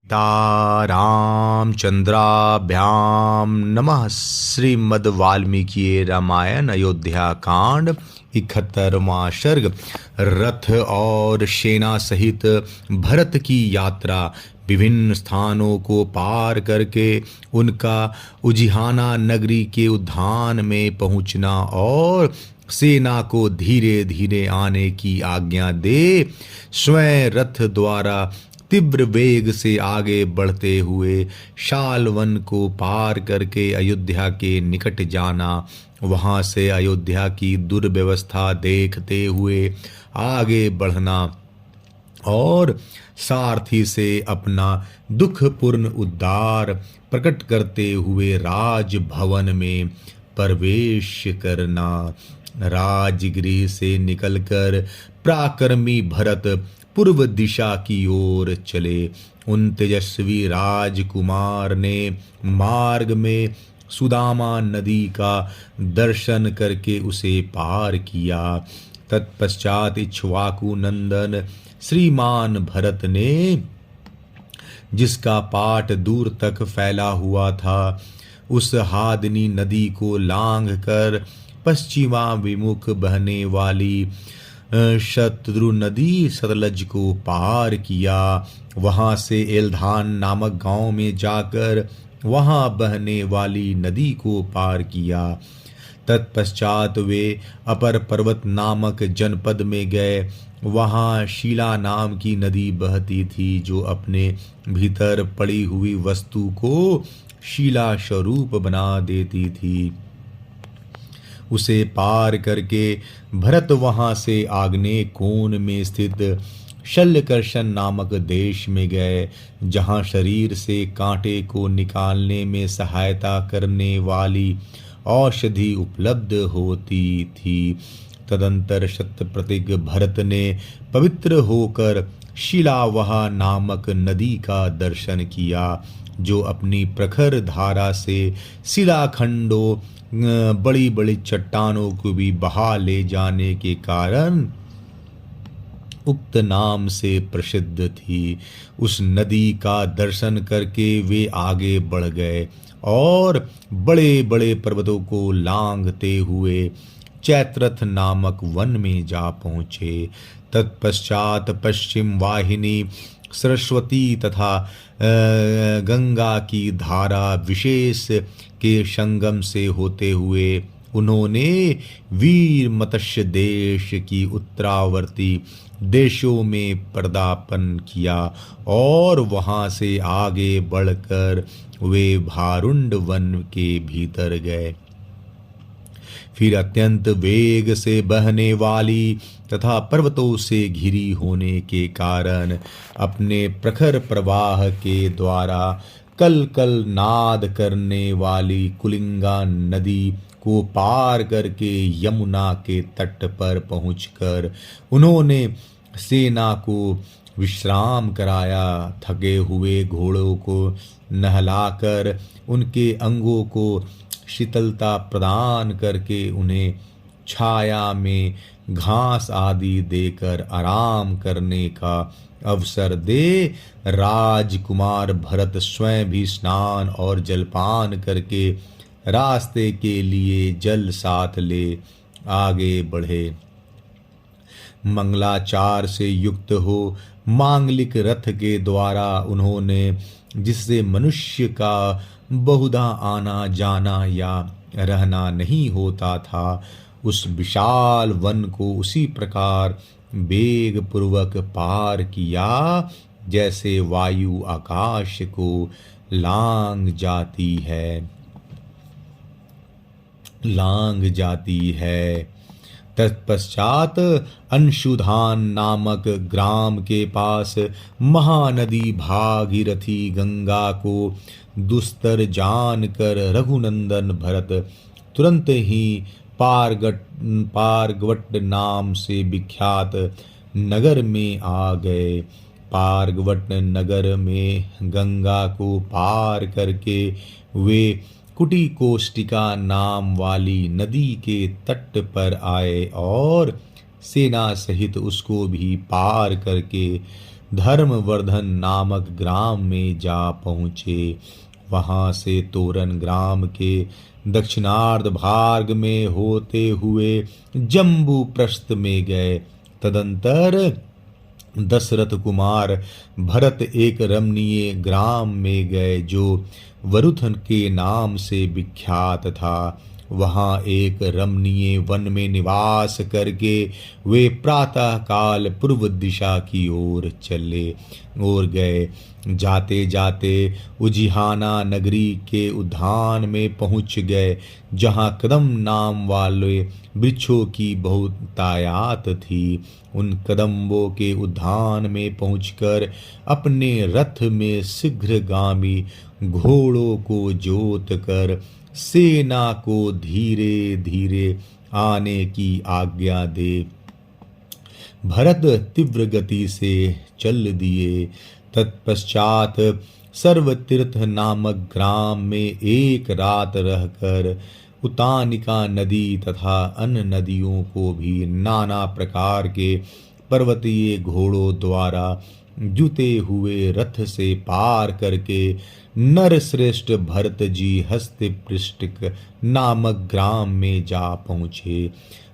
तारामचंद्राभ्याम नमः। श्रीमद् वाल्मीकि रामायण अयोध्या कांड 71वां सर्ग। रथ और सेना सहित भरत की यात्रा। विभिन्न स्थानों को पार करके उनका उजिहाना नगरी के उद्यान में पहुंचना और सेना को धीरे धीरे आने की आज्ञा दे स्वयं रथ द्वारा तीव्र वेग से आगे बढ़ते हुए शालवन को पार करके अयोध्या के निकट जाना। वहां से अयोध्या की दुर्व्यवस्था देखते हुए आगे बढ़ना और सारथी से अपना दुखपूर्ण उद्गार प्रकट करते हुए राजभवन में प्रवेश करना। राजगृह से निकलकर पराक्रमी भरत पूर्व दिशा की ओर चले। उन तेजस्वी राजकुमार ने मार्ग में सुदामा नदी का दर्शन करके उसे पार किया। तत्पश्चात इक्ष्वाकु नंदन श्रीमान भरत ने, जिसका पाट दूर तक फैला हुआ था, उस हादनी नदी को लांघ कर पश्चिमाभिमुख बहने वाली शत्रु नदी सतलज को पार किया। वहां से एलधान नामक गांव में जाकर वहां बहने वाली नदी को पार किया। तत्पश्चात वे अपर पर्वत नामक जनपद में गए। वहां शीला नाम की नदी बहती थी, जो अपने भीतर पड़ी हुई वस्तु को शीला स्वरूप बना देती थी। उसे पार करके भरत वहां से आग्नेय कोण में स्थित शल्यकर्षण नामक देश में गए, जहां शरीर से कांटे को निकालने में सहायता करने वाली औषधि उपलब्ध होती थी। तदंतर शतप्रतिज्ञ भरत ने पवित्र होकर शिलावहा नामक नदी का दर्शन किया, जो अपनी प्रखर धारा से शिलाखंडों बड़ी बड़ी चट्टानों को भी बहा ले जाने के कारण उक्त नाम से प्रसिद्ध थी। उस नदी का दर्शन करके वे आगे बढ़ गए और बड़े बड़े पर्वतों को लांघते हुए चैत्रथ नामक वन में जा पहुँचे। तत्पश्चात पश्चिम वाहिनी सरस्वती तथा गंगा की धारा विशेष के संगम से होते हुए उन्होंने वीर मत्स्य देश की उत्तरावर्ती देशों में पदार्पण किया और वहां से आगे बढ़कर वे भारुंड वन के भीतर गए। फिर अत्यंत वेग से बहने वाली तथा पर्वतों से घिरी होने के कारण अपने प्रखर प्रवाह के द्वारा कल कल नाद करने वाली कुलिंगा नदी को पार करके यमुना के तट पर पहुंचकर उन्होंने सेना को विश्राम कराया। थके हुए घोड़ों को नहलाकर उनके अंगों को शीतलता प्रदान करके उन्हें छाया में घास आदि देकर आराम करने का अवसर दे राजकुमार भरत स्वयं भी स्नान और जलपान करके रास्ते के लिए जल साथ ले आगे बढ़े। मंगलाचार से युक्त हो मांगलिक रथ के द्वारा उन्होंने, जिससे मनुष्य का बहुधा आना जाना या रहना नहीं होता था, उस विशाल वन को उसी प्रकार वेग पूर्वक पार किया जैसे वायु आकाश को लांग जाती है। तत्पश्चात अंशुधान नामक ग्राम के पास महानदी भागीरथी गंगा को दुस्तर जानकर रघुनंदन भरत तुरंत ही पारगवट नाम से विख्यात नगर में आ गए। पारगवट नगर में गंगा को पार करके वे कुटी कोष्टिका नाम वाली नदी के तट पर आए और सेना सहित उसको भी पार करके धर्मवर्धन नामक ग्राम में जा पहुँचे। वहाँ से तोरण ग्राम के दक्षिणार्ध भाग में होते हुए जम्बू प्रस्थ में गए। तदंतर दशरथ कुमार भरत एक रमणीय ग्राम में गए जो वरुथन के नाम से विख्यात था। वहाँ एक रमणीय वन में निवास करके वे प्रातः काल पूर्व दिशा की ओर गए। जाते जाते उजिहाना नगरी के उद्यान में पहुँच गए, जहाँ कदम नाम वाले वृक्षों की बहुतायत थी। उन कदम्बों के उद्यान में पहुंचकर अपने रथ में शीघ्रगामी घोड़ों को जोत कर सेना को धीरे धीरे आने की आज्ञा दे। भरत तीव्र गति से चल दिए। तत्पश्चात सर्वतीर्थ नामक ग्राम में एक रात रहकर उतानिका नदी तथा अन्य नदियों को भी नाना प्रकार के पर्वतीय घोड़ों द्वारा जुते हुए रथ से पार करके नरश्रेष्ठ भरत जी हस्तिपृष्ठ नामक ग्राम में जा पहुँचे।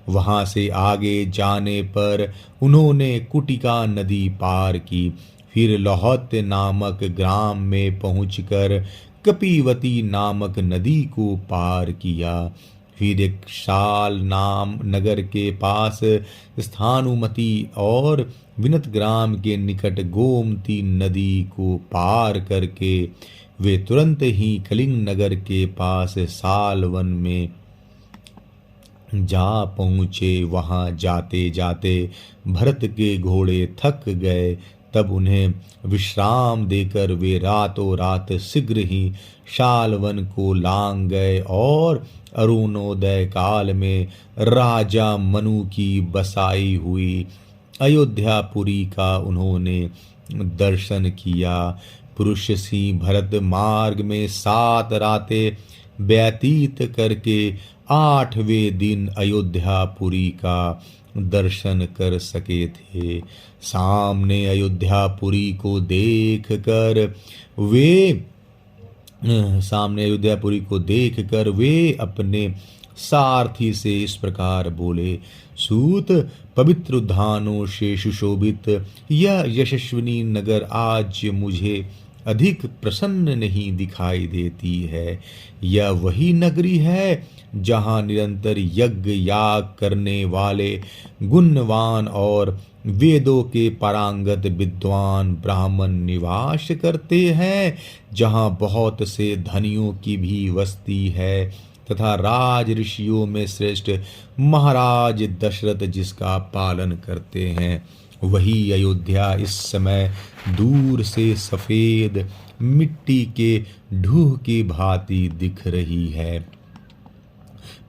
वहाँ से आगे जाने पर उन्होंने कुटिका नदी पार की। फिर लौहत्य नामक ग्राम में पहुंचकर कपीवती नामक नदी को पार किया। फिर एक शाल नाम नगर के पास स्थानुमति और विनत ग्राम के निकट गोमती नदी को पार करके वे तुरंत ही कलिंग नगर के पास सालवन में जा पहुँचे। वहाँ जाते जाते भरत के घोड़े थक गए। तब उन्हें विश्राम देकर वे रातों रात शीघ्र ही शालवन को लांग गए और अरुणोदय काल में राजा मनु की बसाई हुई अयोध्यापुरी का उन्होंने दर्शन किया। पुरुष सिंह भरत मार्ग में 7 रातें व्यतीत करके 8वें दिन अयोध्यापुरी का दर्शन कर सके थे। सामने अयोध्यापुरी को देखकर वे अपने सारथी से इस प्रकार बोले, सूत, पवित्र उद्यानों से सुशोभित यह यशस्विनी नगर आज मुझे अधिक प्रसन्न नहीं दिखाई देती है। यह वही नगरी है जहाँ निरंतर यज्ञ याग करने वाले गुणवान और वेदों के पारंगत विद्वान ब्राह्मण निवास करते हैं, जहाँ बहुत से धनियों की भी बस्ती है तथा राज ऋषियों में श्रेष्ठ महाराज दशरथ जिसका पालन करते हैं। वही अयोध्या इस समय दूर से सफेद मिट्टी के ढूह की भांति दिख रही है।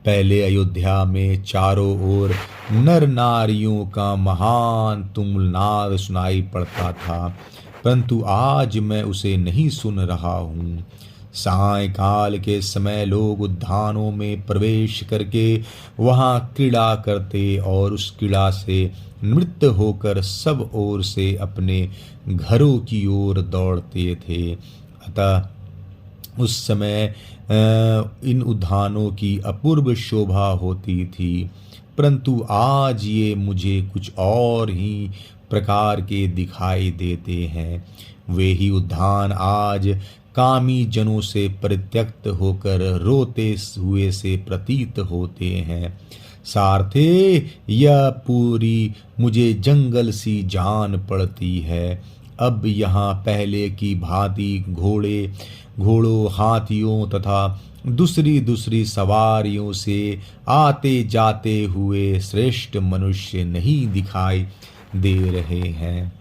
पहले अयोध्या में चारों ओर नर नारियों का महान तुमुलनाद सुनाई पड़ता था, परंतु आज मैं उसे नहीं सुन रहा हूँ। सायंकाल के समय लोग उद्यानों में प्रवेश करके वहाँ क्रीड़ा करते और उस क्रीड़ा से नृत्य होकर सब ओर से अपने घरों की ओर दौड़ते थे। अतः उस समय इन उद्यानों की अपूर्व शोभा होती थी, परंतु आज ये मुझे कुछ और ही प्रकार के दिखाई देते हैं। वे ही उद्यान आज कामी जनों से परित्यक्त होकर रोते हुए से प्रतीत होते हैं। सारथे, यह पूरी मुझे जंगल सी जान पड़ती है। अब यहाँ पहले की भांति घोड़ों, हाथियों तथा दूसरी सवारियों से आते जाते हुए श्रेष्ठ मनुष्य नहीं दिखाई दे रहे हैं।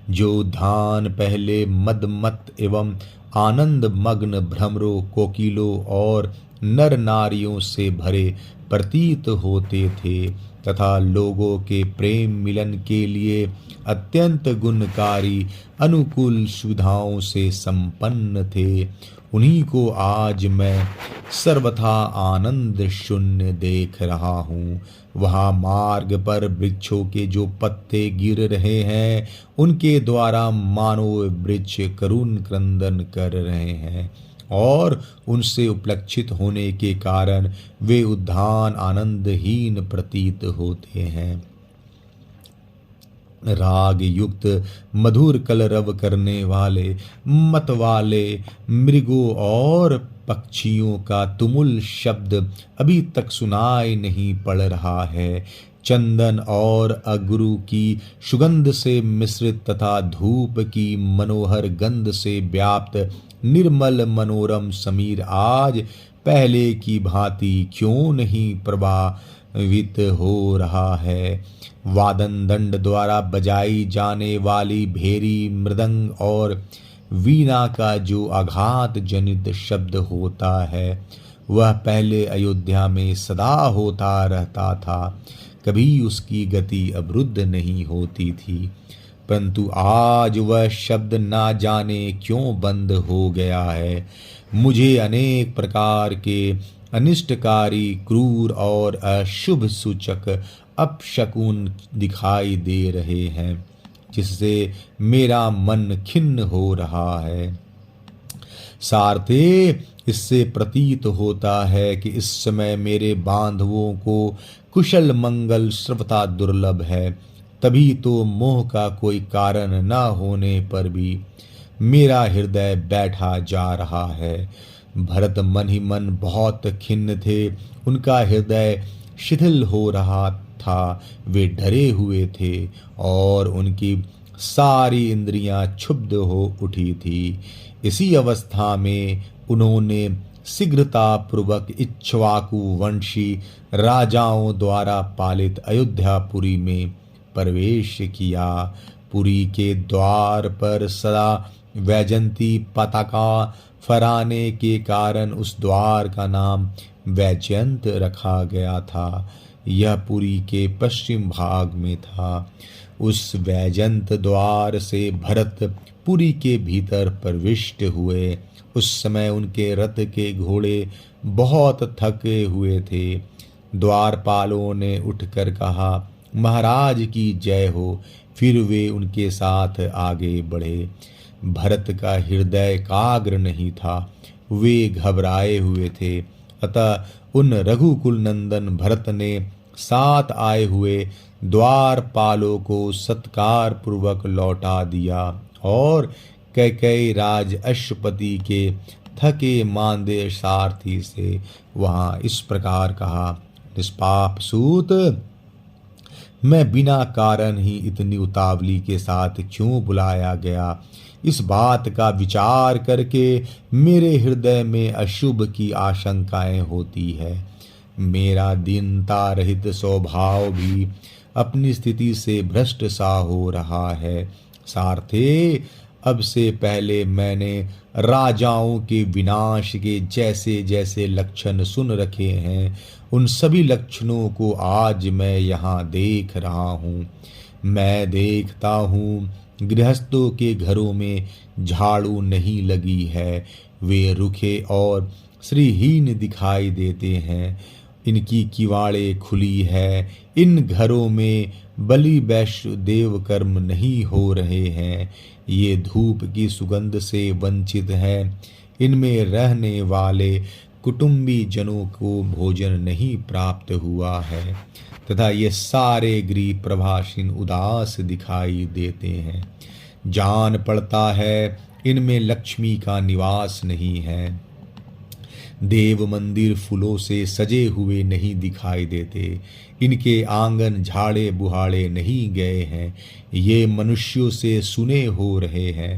जो उद्यान पहले मदमत एवं आनंद मग्न भ्रमरों, कोकिलों और नर नारियों से भरे प्रतीत होते थे, तथा लोगों के प्रेम मिलन के लिए अत्यंत गुणकारी अनुकूल सुविधाओं से संपन्न थे, उन्हीं को आज मैं सर्वथा आनंद शून्य देख रहा हूँ। वहाँ मार्ग पर वृक्षों के जो पत्ते गिर रहे हैं, उनके द्वारा मानो वृक्ष करुण क्रंदन कर रहे हैं और उनसे उपलक्षित होने के कारण वे उद्यान आनंदहीन प्रतीत होते हैं। राग युक्त मधुर कलरव करने वाले मत वाले मृगों और पक्षियों का तुमुल शब्द अभी तक सुनाई नहीं पड़ रहा है। चंदन और अगरू की सुगंध से मिश्रित तथा धूप की मनोहर गंध से व्याप्त निर्मल मनोरम समीर आज पहले की भांति क्यों नहीं प्रभावित हो रहा है। वादन दंड द्वारा बजाई जाने वाली भेरी, मृदंग और वीणा का जो आघात जनित शब्द होता है, वह पहले अयोध्या में सदा होता रहता था, कभी उसकी गति अवरुद्ध नहीं होती थी, परंतु आज वह शब्द ना जाने क्यों बंद हो गया है। मुझे अनेक प्रकार के अनिष्टकारी, क्रूर और अशुभ सूचक अपशकुन दिखाई दे रहे हैं, जिससे मेरा मन खिन्न हो रहा है। सारथे, इससे प्रतीत होता है कि इस समय मेरे बांधवों को कुशल मंगल सर्वथा दुर्लभ है, तभी तो मोह का कोई कारण न होने पर भी मेरा हृदय बैठा जा रहा है। भरत मन ही मन बहुत खिन्न थे, उनका हृदय शिथिल हो रहा था, वे डरे हुए थे और उनकी सारी इंद्रियां क्षुब्ध हो उठी थी। इसी अवस्था में उन्होंने शीघ्रता पूर्वक इक्ष्वाकु वंशी राजाओं द्वारा पालित अयोध्यापुरी में प्रवेश किया। पुरी के द्वार पर सदा वैजंती पताका फहराने के कारण उस द्वार का नाम वैजयंत रखा गया था। यह पुरी के पश्चिम भाग में था। उस वैजंत द्वार से भरत पुरी के भीतर प्रविष्ट हुए। उस समय उनके रथ के घोड़े बहुत थके हुए थे। द्वारपालों ने उठकर कहा, महाराज की जय हो। फिर वे उनके साथ आगे बढ़े। भरत का हृदय एकाग्र नहीं था, वे घबराए हुए थे। अतः उन रघुकुल नंदन भरत ने साथ आए हुए द्वारपालों को सत्कार पूर्वक लौटा दिया और कैकेयी राज अश्वपति के थके मांदे सारथी से वहां इस प्रकार कहा, निष्पाप सूत, मैं बिना कारण ही इतनी उतावली के साथ क्यों बुलाया गया? इस बात का विचार करके मेरे हृदय में अशुभ की आशंकाएं होती है। मेरा दीनता रहित स्वभाव भी अपनी स्थिति से भ्रष्ट सा हो रहा है। सारथे, अब से पहले मैंने राजाओं के विनाश के जैसे जैसे लक्षण सुन रखे हैं, उन सभी लक्षणों को आज मैं यहाँ देख रहा हूँ। मैं देखता हूँ गृहस्थों के घरों में झाड़ू नहीं लगी है, वे रुखे और श्रीहीन दिखाई देते हैं। इनकी किवाड़े खुली है। इन घरों में बलि वैश्य देव कर्म नहीं हो रहे हैं। ये धूप की सुगंध से वंचित हैं। इनमें रहने वाले कुटुंबी जनों को भोजन नहीं प्राप्त हुआ है तथा ये सारे गृह प्रभासीन उदास दिखाई देते हैं। जान पड़ता है इनमें लक्ष्मी का निवास नहीं है। देव मंदिर फूलों से सजे हुए नहीं दिखाई देते। इनके आंगन झाड़े बुहाड़े नहीं गए हैं। ये मनुष्यों से सुने हो रहे हैं।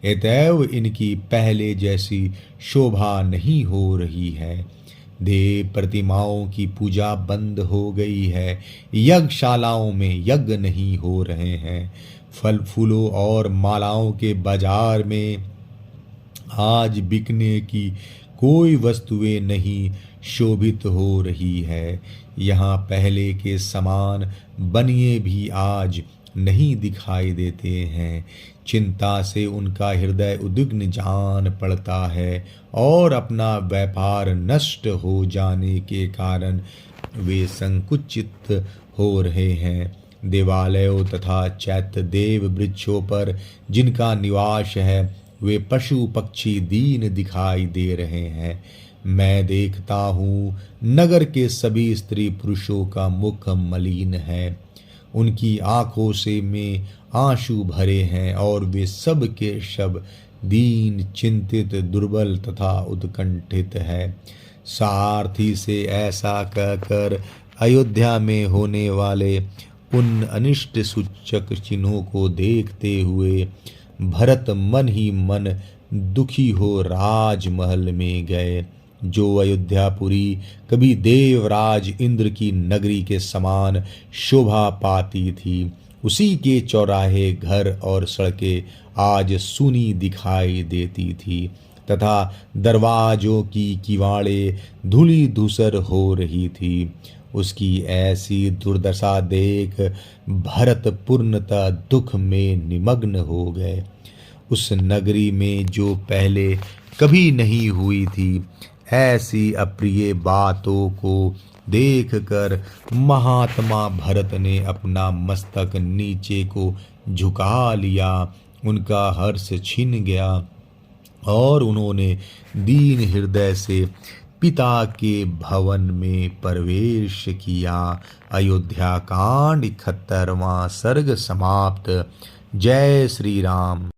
अतएव इनकी पहले जैसी शोभा नहीं हो रही है। देव प्रतिमाओं की पूजा बंद हो गई है। यज्ञशालाओं में यज्ञ नहीं हो रहे हैं। फल फूलों और मालाओं के बाजार में आज बिकने की कोई वस्तुएं नहीं शोभित हो रही है। यहाँ पहले के समान बनिए भी आज नहीं दिखाई देते हैं। चिंता से उनका हृदय उद्विग्न जान पड़ता है और अपना व्यापार नष्ट हो जाने के कारण वे संकुचित हो रहे हैं। देवालयों तथा चैत्य देव वृक्षों पर जिनका निवास है वे पशु पक्षी दीन दिखाई दे रहे हैं। मैं देखता हूँ नगर के सभी स्त्री पुरुषों का मुख मलिन है, उनकी आंखों से में आंसू भरे हैं और वे सब के सब दीन, चिंतित, दुर्बल तथा उत्कंठित है। सारथी से ऐसा कहकर अयोध्या में होने वाले उन अनिष्ट सूचक चिन्हों को देखते हुए भरत मन ही मन दुखी हो राजमहल में गए। जो अयोध्यापुरी कभी देवराज इंद्र की नगरी के समान शोभा पाती थी, उसी के चौराहे, घर और सड़कें आज सूनी दिखाई देती थी तथा दरवाजों की किवाड़ें धूली धूसर हो रही थी। उसकी ऐसी दुर्दशा देख भरत पूर्णतः दुख में निमग्न हो गए। उस नगरी में जो पहले कभी नहीं हुई थी, ऐसी अप्रिय बातों को देखकर महात्मा भरत ने अपना मस्तक नीचे को झुका लिया। उनका हर्ष छिन गया और उन्होंने दीन हृदय से पिता के भवन में प्रवेश किया। अयोध्या कांड 71वां सर्ग समाप्त। जय श्री राम।